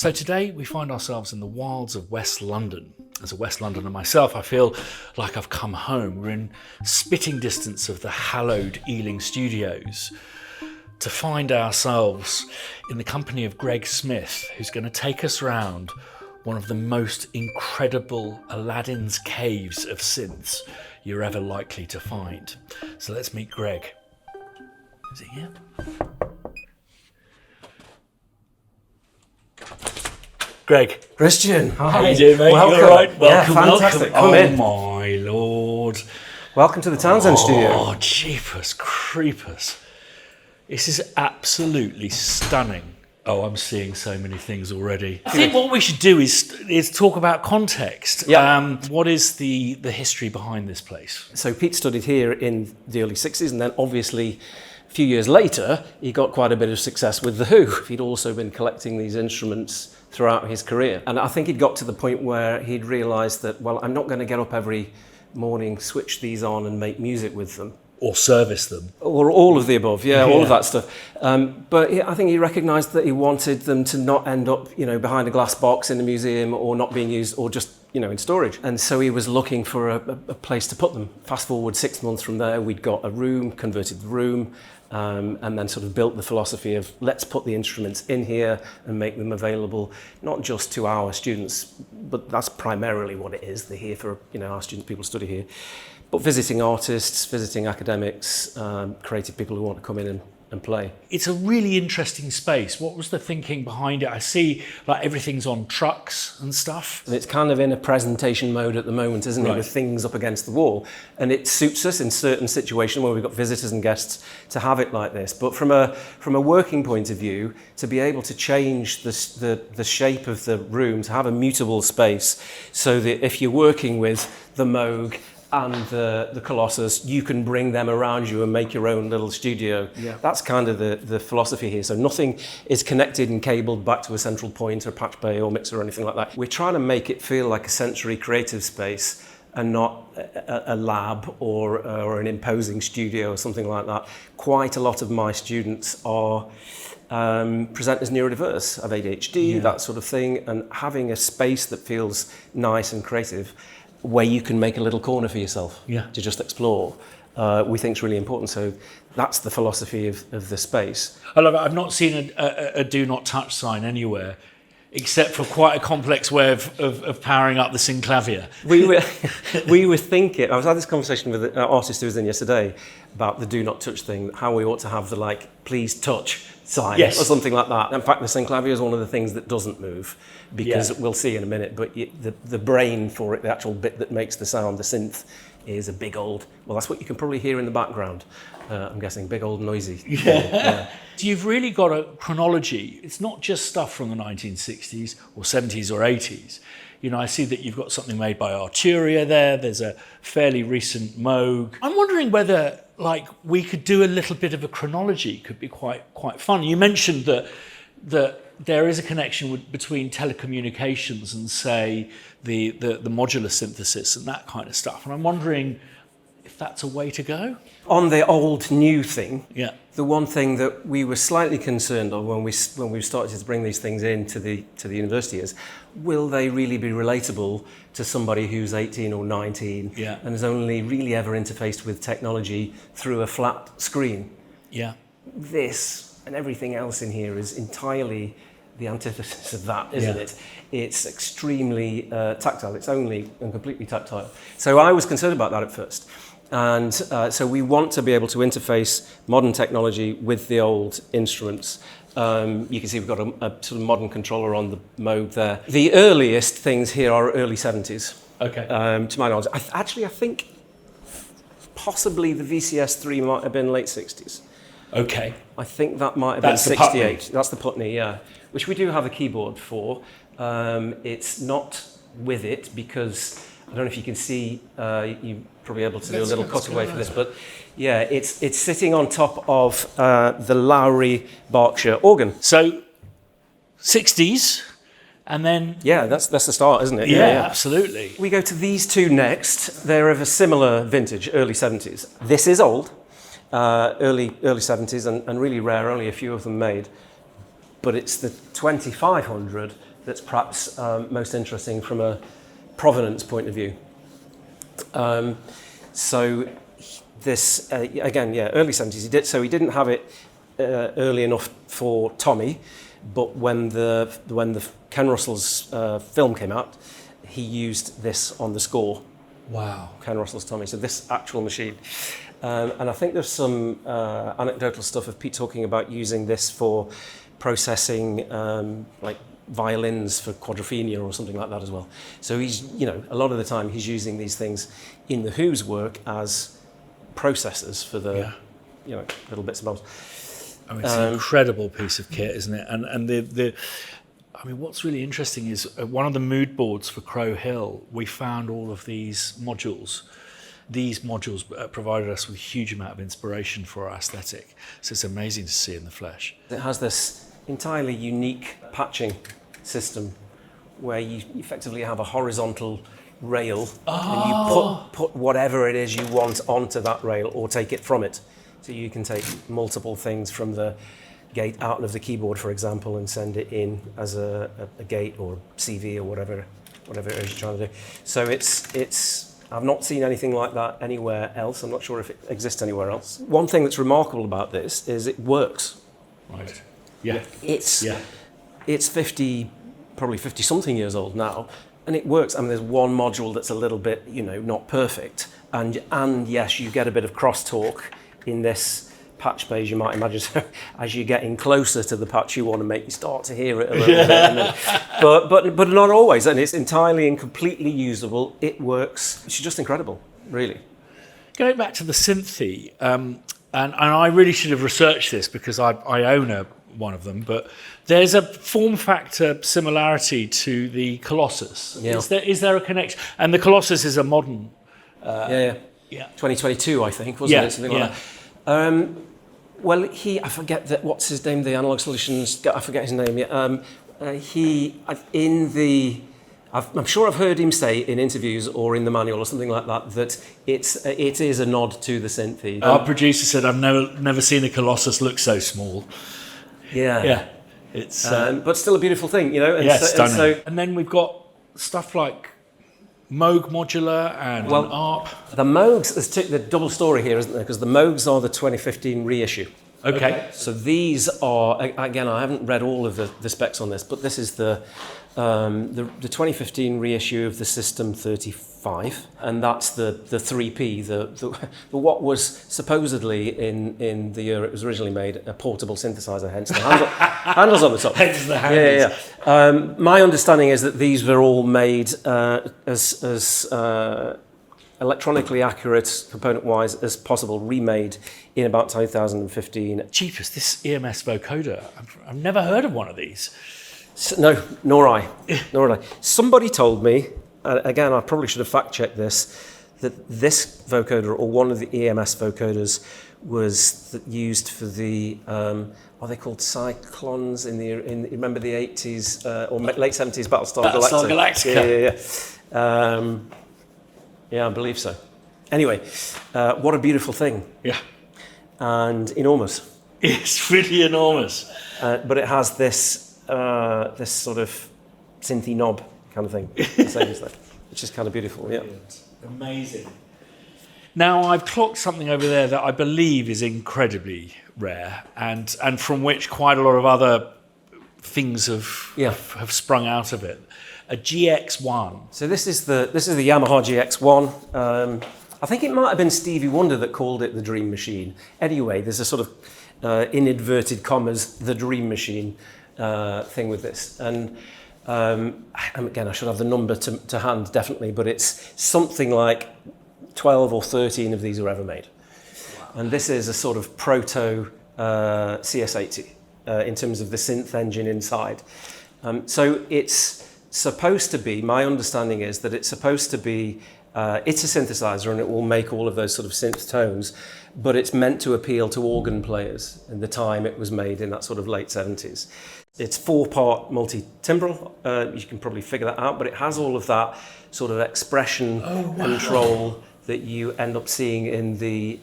So today we find ourselves in the wilds of West London. As a West Londoner myself, I feel like I've come home. We're in spitting distance of the hallowed Ealing Studios to find ourselves in the company of Greg Smith, who's going to take us around one of the most incredible Aladdin's caves of synths you're ever likely to find. So let's meet Greg. Is he here? Greg. Christian, hi. How you doing, mate? Welcome. You all right? Welcome, yeah, fantastic. welcome. Come in. Oh my lord. Welcome to the Townshend Studio. Oh, jeepers creepers. This is absolutely stunning. Oh, I'm seeing so many things already. I think what we should do is talk about context. Yeah. What is the history behind this place? So Pete studied here in the early 60s, and then obviously a few years later, he got quite a bit of success with The Who. He'd also been collecting these instruments throughout his career. And I think he'd got to the point where he'd realised that, well, I'm not going to get up every morning, switch these on and make music with them. Or service them. Or all of the above, yeah, all of that stuff. But I think he recognised that he wanted them to not end up, behind a glass box in a museum or not being used or just, in storage. And so he was looking for a place to put them. Fast forward 6 months from there, we'd got a room, converted the room, and then sort of built the philosophy of let's put the instruments in here and make them available, not just to our students, but that's primarily what it is. They're here for, our students, people study here. But visiting artists, visiting academics, creative people who want to come in and play. It's a really interesting space. What was the thinking behind it? I see like everything's on trucks and stuff. And it's kind of in a presentation mode at the moment, isn't it, with things up against the wall. And it suits us in certain situations where we've got visitors and guests to have it like this. But from a working point of view, to be able to change the shape of the room, to have a mutable space, so that if you're working with the Moog and the Colossus, you can bring them around you and make your own little studio. Yeah. That's kind of the philosophy here. So nothing is connected and cabled back to a central point or patch bay or mixer or anything like that. We're trying to make it feel like a sensory creative space and not a lab or an imposing studio or something like that. Quite a lot of my students are presenters neurodiverse, have ADHD, that sort of thing, and having a space that feels nice and creative where you can make a little corner for yourself to just explore, we think is really important. So that's the philosophy of the space. I love it. I've not seen a do not touch sign anywhere, except for quite a complex way of powering up the Synclavier. We were thinking, I was having this conversation with an artist who was in yesterday about the do not touch thing, how we ought to have the please touch sign or something like that. In fact, the Synclavier is one of the things that doesn't move, because we'll see in a minute, but the brain for it, the actual bit that makes the sound, the synth, is a big old, well, that's what you can probably hear in the background. I'm guessing big old noisy. Yeah. So you've really got a chronology. It's not just stuff from the 1960s or 70s or 80s. I see that you've got something made by Arturia there. There's a fairly recent Moog. I'm wondering whether we could do a little bit of a chronology. Could be quite fun. You mentioned that there is a connection between telecommunications and, say, the modular synthesis and that kind of stuff. And I'm wondering if that's a way to go. On the old new thing, the one thing that we were slightly concerned of when we started to bring these things into the university is, will they really be relatable to somebody who's 18 or 19 and has only really ever interfaced with technology through a flat screen? Yeah. This and everything else in here is entirely the antithesis of that, isn't it? It's extremely tactile. It's only and completely tactile. So I was concerned about that at first. And so we want to be able to interface modern technology with the old instruments. You can see we've got a sort of modern controller on the Moog there. The earliest things here are early 70s. Okay. To my knowledge. I think possibly the VCS3 might have been late 60s. Okay. I think that might have been 68. That's the Putney, which we do have a keyboard for. It's not with it because I don't know if you can see, you're probably able to do a little cutaway for this, but it's sitting on top of the Lowry Berkshire organ. So 60s, and then... Yeah, that's the start, isn't it? Yeah, absolutely. We go to these two next. They're of a similar vintage, early 70s. This is old, early 70s, and really rare, only a few of them made. but it's the 2500 that's perhaps most interesting from a provenance point of view. So this, again, yeah, early 70s, he didn't have it early enough for Tommy, but when the Ken Russell's film came out, he used this on the score. Wow. Ken Russell's Tommy, so this actual machine. And I think there's some anecdotal stuff of Pete talking about using this for processing like violins for quadrophenia or something like that as well. So he's, a lot of the time he's using these things in the Who's work as processors for the, little bits and bobs. I mean, it's an incredible piece of kit, isn't it? And what's really interesting is one of the mood boards for Crow Hill, we found all of these modules. These modules provided us with a huge amount of inspiration for our aesthetic. So it's amazing to see in the flesh. It has this entirely unique patching system where you effectively have a horizontal rail and you put whatever it is you want onto that rail or take it from it. So you can take multiple things from the gate out of the keyboard, for example, and send it in as a gate or CV or whatever it is you're trying to do. So it's I've not seen anything like that anywhere else. I'm not sure if it exists anywhere else. One thing that's remarkable about this is it works. Right. Yeah. It's probably 50 something years old now, and it works. I mean, there's one module that's a little bit, not perfect, and yes, you get a bit of crosstalk in this patch phase, you might imagine. So as you're getting closer to the patch you want to make, you start to hear it a little bit. And then, but not always, and it's entirely and completely usable. It works. It's just incredible, really. Going back to the Synthi, and I really should have researched this because I own one of them, but there's a form factor similarity to the Colossus. Yeah. Is there a connection? And the Colossus is a modern. Yeah. 2022, I think, wasn't it? Something like that. Well, I forget what's his name, the Analog Solutions, I forget his name yet. I'm sure I've heard him say in interviews or in the manual or something like that it is a nod to the Synthi. Our producer said, I've never seen a Colossus look so small. Yeah. It's but still a beautiful thing, stunning. And then we've got stuff like Moog modular and an ARP. The Moogs, there's the double story here, isn't there? Because the Moogs are the 2015 reissue. Okay. So these are, again, I haven't read all of the specs on this, but this is the 2015 reissue of the System 35, and that's the 3P, the what was supposedly in the year it was originally made a portable synthesizer, hence the handles on the top. Hence the handles. Yeah. My understanding is that these were all made as electronically accurate, component-wise, as possible, remade in about 2015. Jeepers, this EMS vocoder, I've never heard of one of these. No, nor I. Somebody told me, again, I probably should have fact-checked this, that this vocoder, or one of the EMS vocoders, was used for the, what are they called, cyclones remember the 80s, or late 70s Battlestar Galactica. Yeah, I believe so. Anyway, what a beautiful thing. Yeah. And enormous. It's really enormous. But it has this sort of synthy knob kind of thing, which is kind of beautiful. Yeah. Amazing. Now, I've clocked something over there that I believe is incredibly rare, and from which quite a lot of other things have sprung out of it. A GX1. So this is the Yamaha GX1. I think it might have been Stevie Wonder that called it the Dream Machine. Anyway, there's a sort of in inverted commas the Dream Machine thing with this, and again, I should have the number to hand definitely, but it's something like 12 or 13 of these were ever made. Wow. And this is a sort of proto CS80 in terms of the synth engine inside. So it's supposed to be, my understanding is that it's supposed to be, it's a synthesizer and it will make all of those sort of synth tones, but it's meant to appeal to organ players in the time it was made in that sort of late 70s. It's 4-part multi-timbral, you can probably figure that out, but it has all of that sort of expression control that you end up seeing in the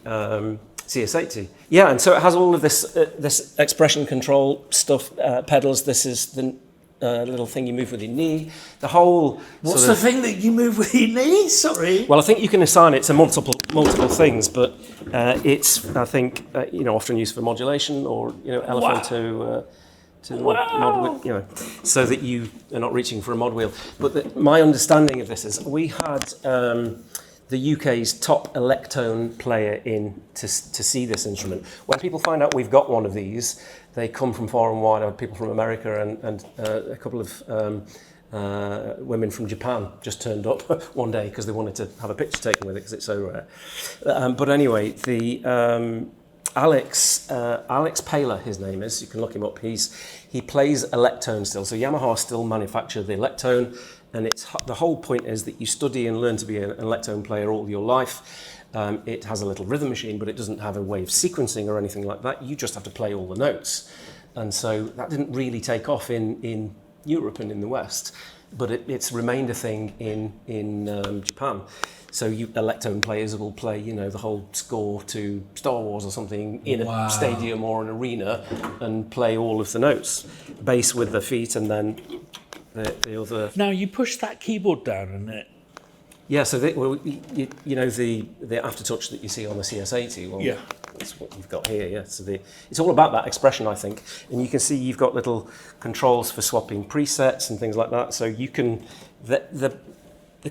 CS80. Yeah, and so it has all of this this expression control stuff, pedals. This is the little thing you move with your knee. The whole. What's the thing that you move with your knee? Sorry. Well, I think you can assign it to multiple things, but it's, I think, often used for modulation or elephant to mod wheel, so that you are not reaching for a mod wheel. But my understanding of this is we had the UK's top electone player in to see this instrument. When people find out we've got one of these, they come from far and wide. People from America and a couple of women from Japan just turned up one day because they wanted to have a picture taken with it because it's so rare. But anyway, the Alex Paler, his name is. You can look him up. He plays electone still. So Yamaha still manufacture the electone, and the whole point is that you study and learn to be an electone player all your life. It has a little rhythm machine, but it doesn't have a way of sequencing or anything like that. You just have to play all the notes, and so that didn't really take off in Europe and in the West, but it's remained a thing in Japan. So electone players will play, the whole score to Star Wars or something in a stadium or an arena and play all of the notes, bass with the feet, and then the other. Now you push that keyboard down, and it. Yeah, so the aftertouch that you see on the CS80. Well, yeah. That's what you've got here, yeah. So it's all about that expression, I think. And you can see you've got little controls for swapping presets and things like that. So you can, the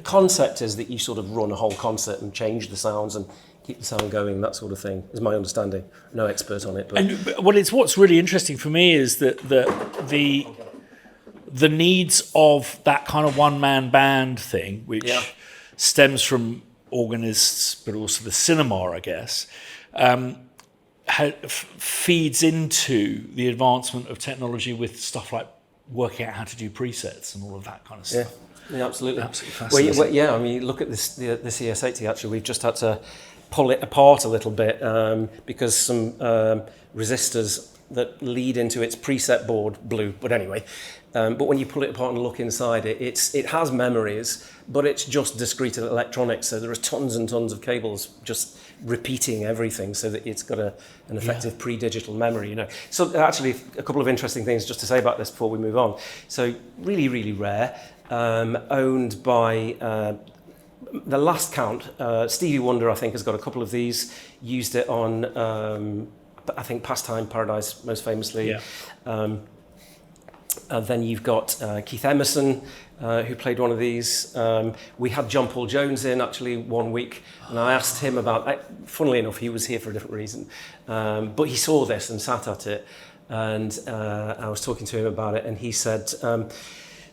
concept is that you sort of run a whole concert and change the sounds and keep the sound going, that sort of thing, is my understanding. No expert on it. But what's really interesting for me is that the needs of that kind of one-man band thing, which stems from organists, but also the cinema, I guess, feeds into the advancement of technology with stuff like working out how to do presets and all of that kind of stuff. Yeah, absolutely. Absolutely fascinating. I mean, look at this, the CS80, actually, we've just had to pull it apart a little bit because some resistors that lead into its preset board blew. But anyway, but when you pull it apart and look inside it, it has memories, but it's just discrete electronics. So there are tons and tons of cables just repeating everything so that it's got an effective pre-digital memory, So actually, a couple of interesting things just to say about this before we move on. So really, really rare, owned by... the last count, Stevie Wonder, I think, has got a couple of these, used it on... I think Pastime Paradise most famously. Yeah. And then you've got Keith Emerson, who played one of these. We had John Paul Jones in actually one week, and I asked him about. Funnily enough, he was here for a different reason, but he saw this and sat at it, and I was talking to him about it, and he said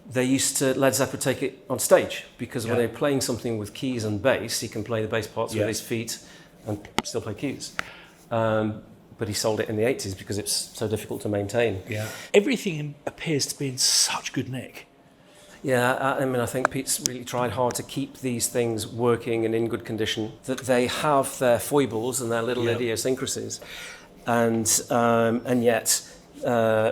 they used to Led Zeppelin take it on stage because when they're playing something with keys and bass, he can play the bass parts with his feet and still play keys. But he sold it in the 80s because it's so difficult to maintain. Yeah. Everything appears to be in such good nick. Yeah, I mean, I think Pete's really tried hard to keep these things working and in good condition, that they have their foibles and their little idiosyncrasies. And yet,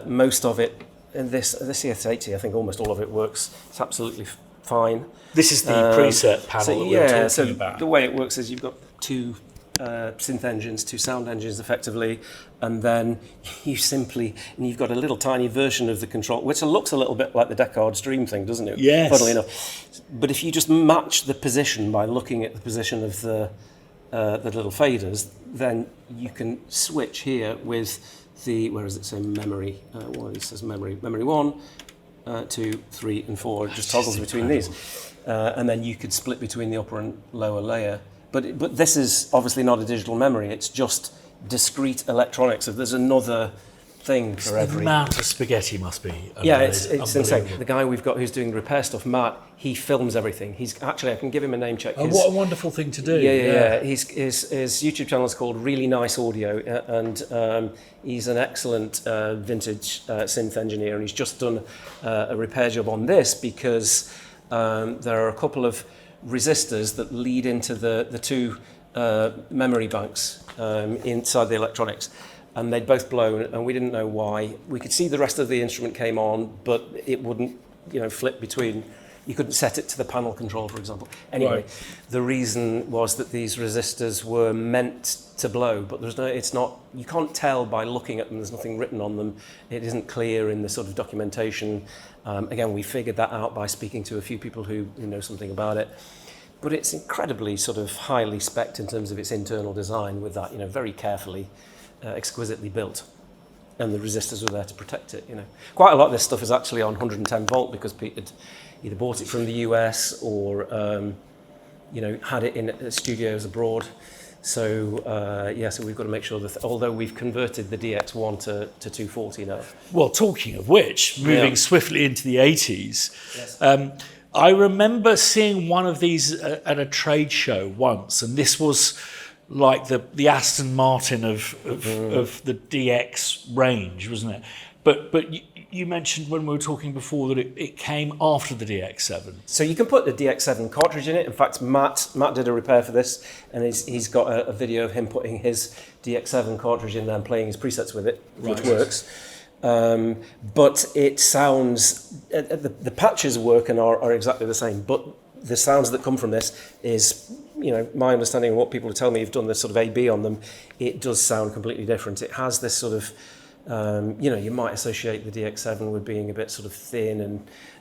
most of it, this CS80, I think almost all of it works. It's absolutely fine. This is the preset panel that we were talking about. The way it works is you've got two synth engines, two sound engines effectively, and then you've got a little tiny version of the control, which looks a little bit like the Deckard's Dream thing, doesn't it? Yes. Funnily enough. But if you just match the position by looking at the position of the little faders, then you can switch here with where does it say memory? It says memory 1, 2, 3, and 4. It just toggles between these. And then you could split between the upper and lower layer. But this is obviously not a digital memory. It's just discrete electronics. So there's another thing for every... The amount of spaghetti must be it's insane. The guy we've got who's doing the repair stuff, Matt, he films everything. He's actually, I can give him a name check. What a wonderful thing to do. Yeah. His YouTube channel is called Really Nice Audio, and he's an excellent vintage synth engineer, and he's just done a repair job on this because there are a couple of resistors that lead into the two memory banks inside the electronics, and they'd both blown, and we didn't know why. We could see the rest of the instrument came on, but it wouldn't, flip between You couldn't set it to the panel control, for example. Anyway, Right. the reason was that these resistors were meant to blow, but it's not, you can't tell by looking at them, there's nothing written on them. It isn't clear in the sort of documentation. Again, we figured that out by speaking to a few people who know something about it. But it's incredibly sort of highly spec'd in terms of its internal design with that, very carefully, exquisitely built. And the resistors were there to protect it, Quite a lot of this stuff is actually on 110 volt because Pete had either bought it from the US or, had it in studios abroad. So, so we've got to make sure that, although we've converted the DX1 to 240 now. Well, talking of which, moving swiftly into the 80s, Yes. I remember seeing one of these at a trade show once, and this was like the Aston Martin of the DX range, wasn't it? But you mentioned when we were talking before that it came after the DX7. So you can put the DX7 cartridge in it. In fact, Matt did a repair for this, and he's got a video of him putting his DX7 cartridge in there and playing his presets with it, which works. But it sounds, the patches work and are exactly the same, but the sounds that come from this is, my understanding of what people tell me, you've done this sort of A/B on them, it does sound completely different. It has this sort of, you might associate the DX7 with being a bit sort of thin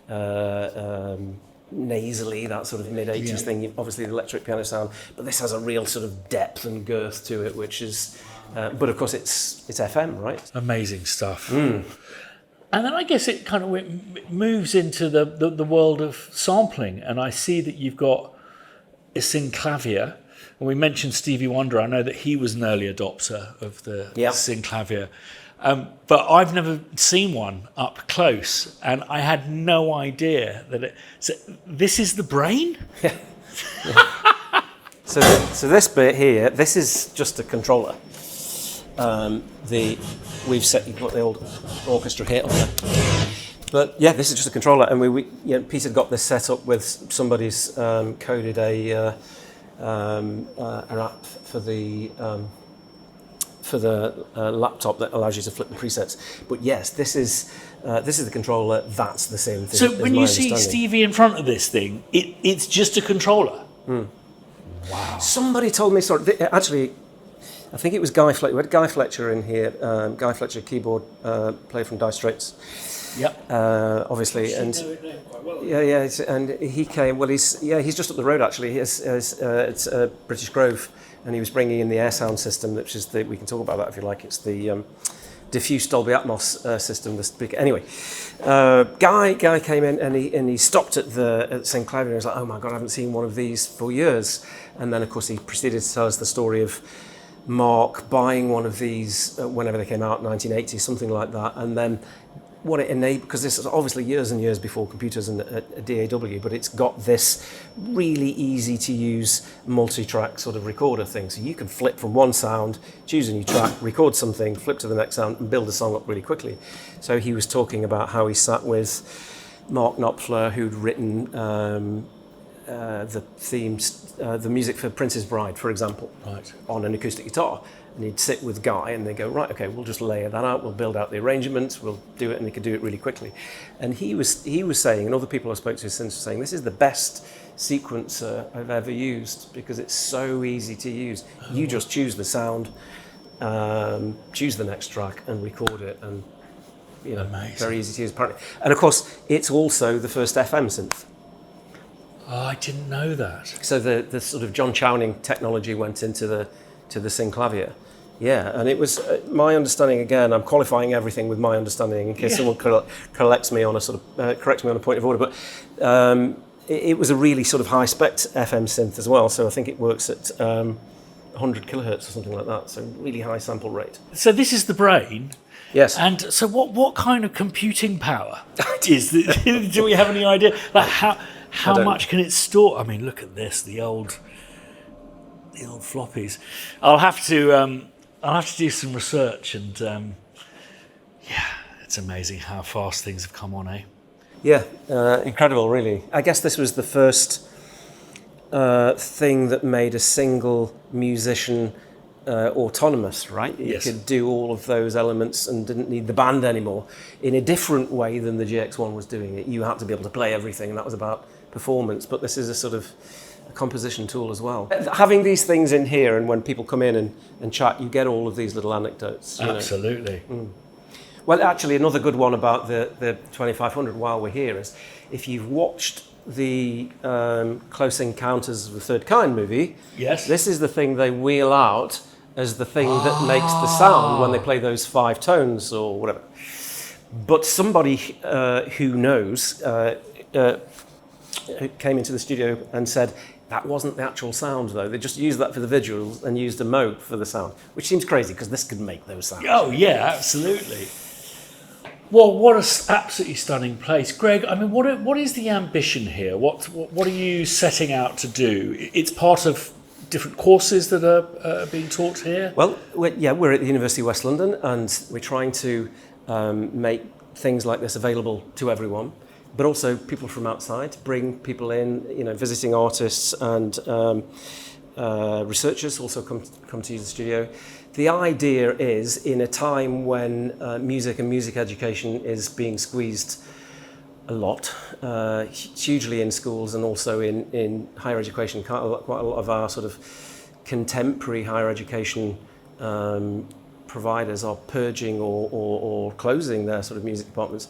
and nasally, that sort of mid-80s thing, obviously the electric piano sound, but this has a real sort of depth and girth to it, which is, but of course it's FM, right? Amazing stuff. And then I guess it kind of moves into the world of sampling, and I see that you've got a Synclavier, and we mentioned Stevie Wonder. I know that he was an early adopter of the Synclavier, but I've never seen one up close, and I had no idea that so this is the brain? Yeah. So this bit here, this is just a controller. You've got the old orchestra hit on there. But yeah, this is just a controller, and Peter got this set up with somebody's coded an app for the laptop that allows you to flip the presets. But yes, this is the controller. That's the same thing. So when you see Stevie in front of this thing, it's just a controller. Wow. Somebody told me. Sorry, actually. I think it was Guy Fletcher. We had Guy Fletcher in here. Guy Fletcher, keyboard player from Dire Straits. Yep. Obviously, and and he came. Well, he's just up the road actually. It's British Grove, and he was bringing in the air sound system, which is we can talk about that if you like. It's the diffuse Dolby Atmos system. The speaker. Anyway, Guy came in and he stopped at Synclavier and was like, "Oh my God, I haven't seen one of these for years." And then of course he proceeded to tell us the story of Mark buying one of these whenever they came out, 1980, something like that, and then what it enabled, because this is obviously years and years before computers and a DAW, but it's got this really easy to use multi-track sort of recorder thing. So you can flip from one sound, choose a new track, record something, flip to the next sound, and build a song up really quickly. So he was talking about how he sat with Mark Knopfler, who'd written the themes, the music for Prince's Bride, for example, on an acoustic guitar. And he'd sit with Guy and they'd go, right, okay, we'll just layer that out, we'll build out the arrangements, we'll do it, and they could do it really quickly. And he was saying, and other people I spoke to since were saying, this is the best sequencer I've ever used because it's so easy to use. You just choose the sound, choose the next track and record it, and very easy to use apparently. And of course, it's also the first FM synth. Oh, I didn't know that. So the sort of John Chowning technology went into the Synclavier. Yeah, and it was my understanding. Again, I'm qualifying everything with my understanding in case someone corrects me on a point of order. But it was a really sort of high spec FM synth as well. So I think it works at 100 kilohertz or something like that. So really high sample rate. So this is the brain. Yes. And so what kind of computing power is this? Do we have any idea? Like how much can it store? I mean, look at this, the old floppies. I'll have to do some research, and it's amazing how fast things have come on, eh? Yeah, incredible, really. I guess this was the first thing that made a single musician autonomous, right? You Yes. could do all of those elements and didn't need the band anymore in a different way than the GX1 was doing it. You had to be able to play everything, and that was about performance. But this is a sort of a composition tool as well. Having these things in here, and when people come in and chat, you get all of these little anecdotes. You know. Absolutely. Well, actually, another good one about the 2500 while we're here is if you've watched the Close Encounters of the Third Kind movie, Yes. this is the thing they wheel out as the thing that makes the sound when they play those 5 tones or whatever. But somebody who knows came into the studio and said, that wasn't the actual sound though. They just used that for the visuals and used a Moog for the sound, which seems crazy because this could make those sounds. Oh yeah, absolutely. Well, what an absolutely stunning place, Greg. I mean, what is the ambition here? What are you setting out to do? It's part of different courses that are being taught here. Well, we're at the University of West London, and we're trying to make things like this available to everyone, but also people from outside, bring people in, you know, visiting artists and researchers also come to use the studio. The idea is, in a time when music and music education is being squeezed a lot, hugely in schools and also in higher education, quite a lot of our sort of contemporary higher education providers are purging or closing their sort of music departments.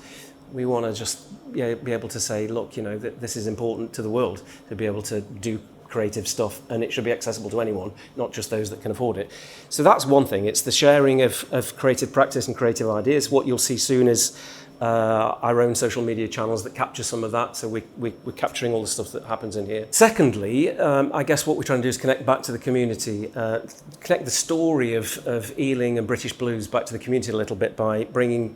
We want to just be able to say, look, you know, this is important to the world, to be able to do creative stuff, and it should be accessible to anyone, not just those that can afford it. So that's one thing. It's the sharing of creative practice and creative ideas. What you'll see soon is our own social media channels that capture some of that. So we're capturing all the stuff that happens in here. Secondly, I guess what we're trying to do is connect back to the community, connect the story of Ealing and British blues back to the community a little bit by bringing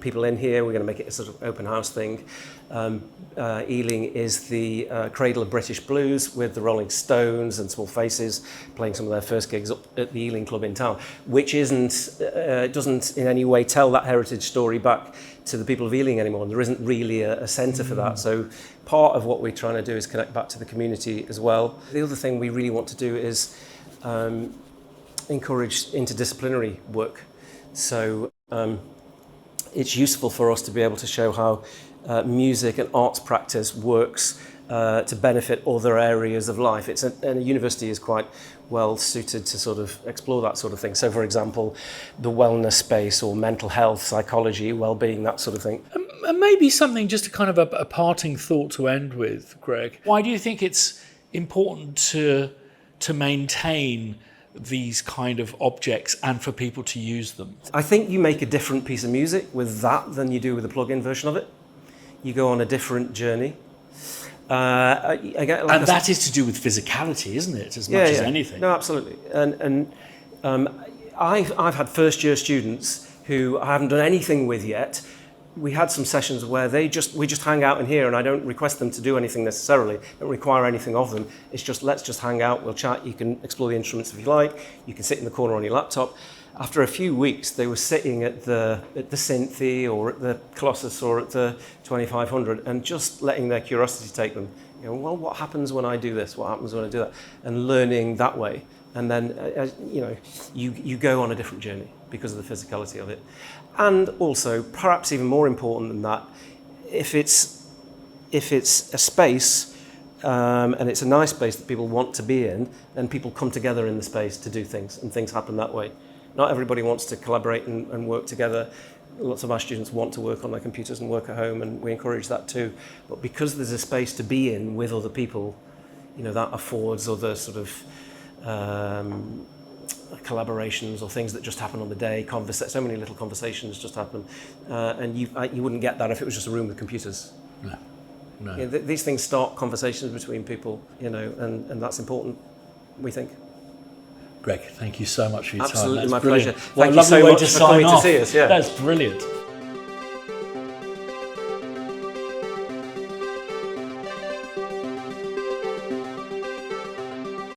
people in here. We're going to make it a sort of open house thing. Ealing is the cradle of British blues, with the Rolling Stones and Small Faces playing some of their first gigs up at the Ealing Club in town, which doesn't in any way tell that heritage story back to the people of Ealing anymore. There isn't really a centre for that. So part of what we're trying to do is connect back to the community as well. The other thing we really want to do is encourage interdisciplinary work. So it's useful for us to be able to show how music and arts practice works to benefit other areas of life. And a university is quite well suited to sort of explore that sort of thing. So, for example, the wellness space or mental health, psychology, well-being, that sort of thing. And maybe something, just a kind of a parting thought to end with, Greg. Why do you think it's important to maintain these kind of objects and for people to use them? I think you make a different piece of music with that than you do with a plug-in version of it. You go on a different journey. And that is to do with physicality, isn't it, as much as anything? No, absolutely. And I've had first-year students who I haven't done anything with yet. We had some sessions where we just hang out in here, and I don't request them to do anything necessarily. I don't require anything of them. It's just, let's just hang out, we'll chat, you can explore the instruments if you like, you can sit in the corner on your laptop. After a few weeks, they were sitting at the Synthi or at the Colossus or at the 2500 and just letting their curiosity take them. You know, well, what happens when I do this? What happens when I do that? And learning that way. And then, you go on a different journey because of the physicality of it. And also, perhaps even more important than that, if it's a space and it's a nice space that people want to be in, then people come together in the space to do things, and things happen that way. Not everybody wants to collaborate and work together. Lots of our students want to work on their computers and work at home, and we encourage that too. But because there's a space to be in with other people, you know, that affords other sort of collaborations or things that just happen on the day. So many little conversations just happen, and you wouldn't get that if it was just a room with computers. No. You know, these things start conversations between people, you know, and that's important, we think. Greg, thank you so much for your time. Absolutely, That's my brilliant. pleasure. What Thank a you so lovely way much to for sign coming off. to see us. Yeah. That's brilliant.